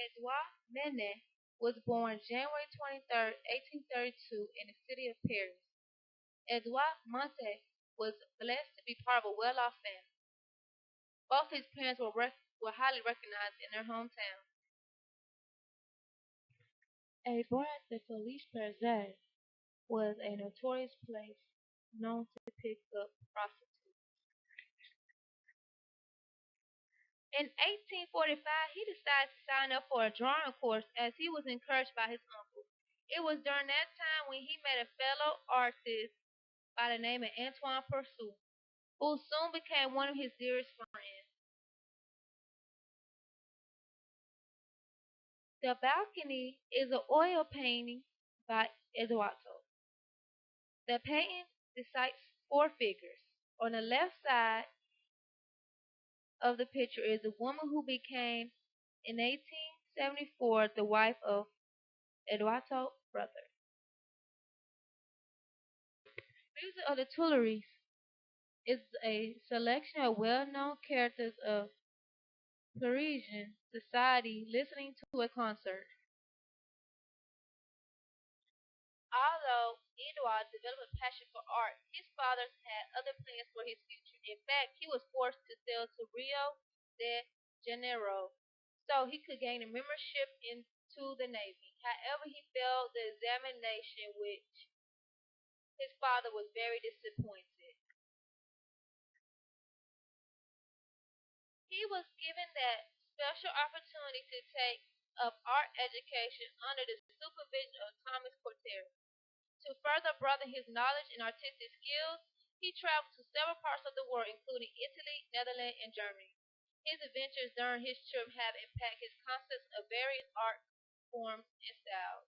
Edouard Manet was born January 23rd, 1832, in the city of Paris. Edouard Manet was blessed to be part of a well-off family. Both his parents were highly recognized in their hometown. A boîte de Felice Perzet was a notorious place known to pick up prostitutes. In 1845, he decided to sign up for a drawing course as he was encouraged by his uncle. It was during that time when he met a fellow artist by the name of Antoine Purcell, who soon became one of his dearest friends. The balcony is an oil painting by Eduardo. The painting depicts four figures. On the left side of the picture is a woman who became, in 1874, the wife of Eduardo's brother. Music of the Tuileries is a selection of well-known characters of Parisian society listening to a concert. Although Edouard developed a passion for art, his father had other plans for his future. In fact, he was forced to sail to Rio de Janeiro so he could gain a membership into the Navy. However, he failed the examination, which his father was very disappointed. He was given that special opportunity to take up art education under the supervision of Thomas Cortez. To further broaden his knowledge and artistic skills, he traveled to several parts of the world, including Italy, Netherlands, and Germany. His adventures during his trip have impacted his concepts of various art forms and styles.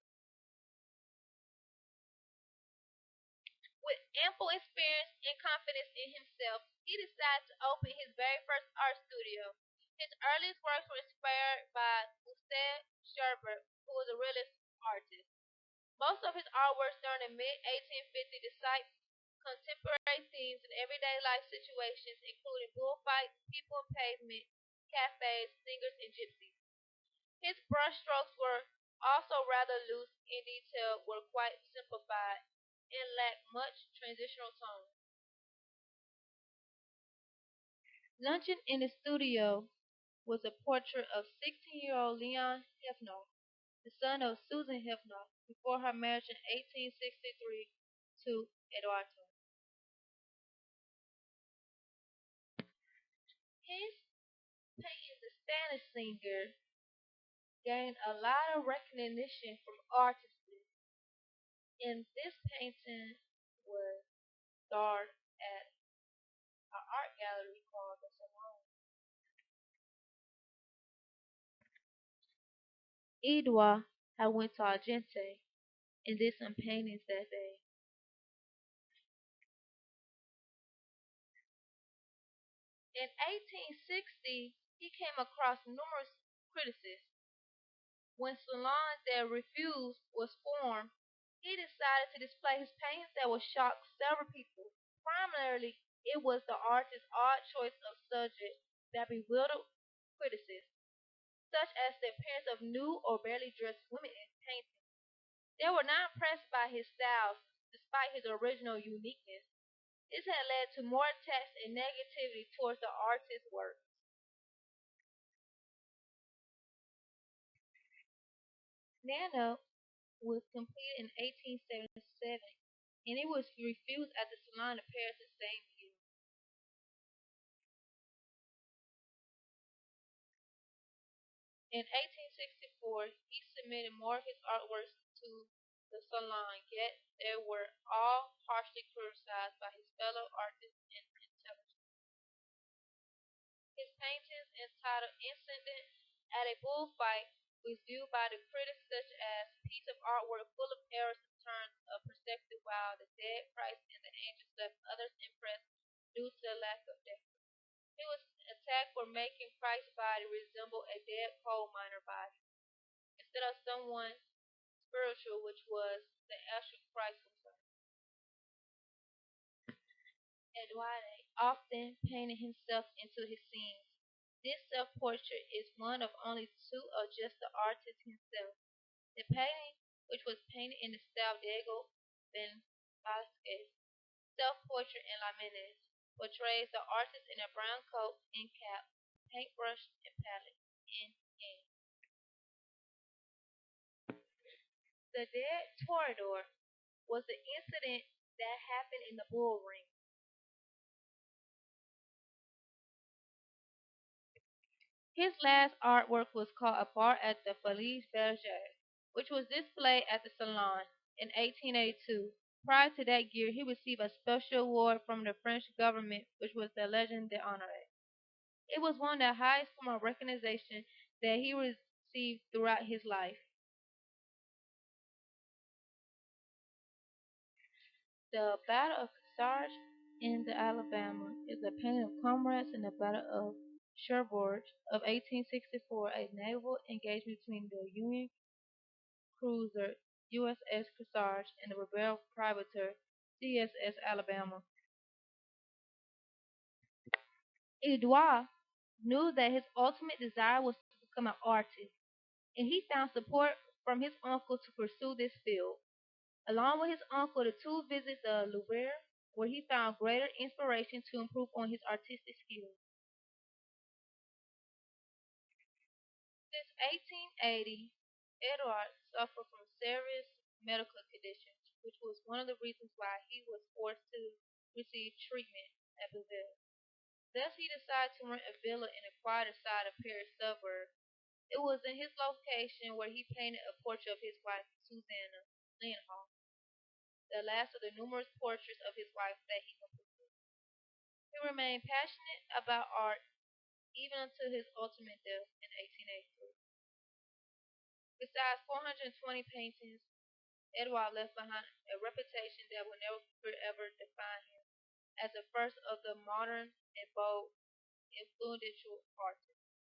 With ample experience and confidence in himself, he decided to open his very first art studio. His earliest works were inspired by Gustave Sherbert, who was a realist artist. Most of his artworks during the mid-1850s depict contemporary themes in everyday life situations, including bullfights, people on pavement, cafes, singers, and gypsies. His brushstrokes were also rather loose and detailed, were quite simplified, and lacked much transitional tone. Luncheon in the studio was a portrait of 16-year-old Leon Hefner, the son of Susan Hefner, before her marriage in 1863 to Eduardo. His painting, The Spanish Singer, gained a lot of recognition from artists, and this painting was starred at an art gallery called the Salon. Edouard had went to Argentine and did some paintings that day. In 1860, he came across numerous criticisms. When Salon de Refuse was formed, he decided to display his paintings that would shock several people. Primarily, it was the artist's odd choice of subject that bewildered critics, such as the appearance of nude or barely dressed women in paintings. They were not impressed by his style, despite his original uniqueness. This had led to more attacks and negativity towards the artist's work. Nano was completed in 1877, and it was refused at the Salon of Paris the same year. In 1864, he submitted more of his artworks to the Salon, yet they were all harshly criticized by his fellow artists and intellectuals. His paintings, entitled "Incident at a Bullfight," was viewed by the critics such as a piece of artwork full of errors and turns of perspective, while "The Dead Christ and the Angels" left others impressed due to the lack of depth. He was attacked for making Christ's body resemble a dead coal miner body, instead of someone spiritual, which was the actual Christ himself. Eduardo often painted himself into his scenes. This self-portrait is one of only two of just the artist himself. The painting, which was painted in the style of Diego Velázquez, self-portrait in La Menace, portrays the artist in a brown coat and cap, paintbrush and palette in ink. The dead toreador was the incident that happened in the bull ring. His last artwork was called A Bar at the Folies Bergère, which was displayed at the Salon in 1882. Prior to that year, he received a special award from the French government, which was the Legion d'Honneur. It was one of the highest form of recognition that he received throughout his life. The Battle of Kearsarge in the Alabama is a painting of comrades in the Battle of Cherbourg of 1864, a naval engagement between the Union cruiser USS Kearsarge and the rebel privateer CSS Alabama. Edouard knew that his ultimate desire was to become an artist, and he found support from his uncle to pursue this field. Along with his uncle, the two visited the Louvre, where he found greater inspiration to improve on his artistic skills. Since 1880, Edouard suffered from serious medical conditions, which was one of the reasons why he was forced to receive treatment at Belleville. Thus, he decided to rent a villa in a quieter side of Paris suburb. It was in his location where he painted a portrait of his wife, Susanna Lindholm, the last of the numerous portraits of his wife that he completed. He remained passionate about art even until his ultimate death in 1883. Besides 420 paintings, Edouard left behind a reputation that will never forever define him as the first of the modern and bold influential artists.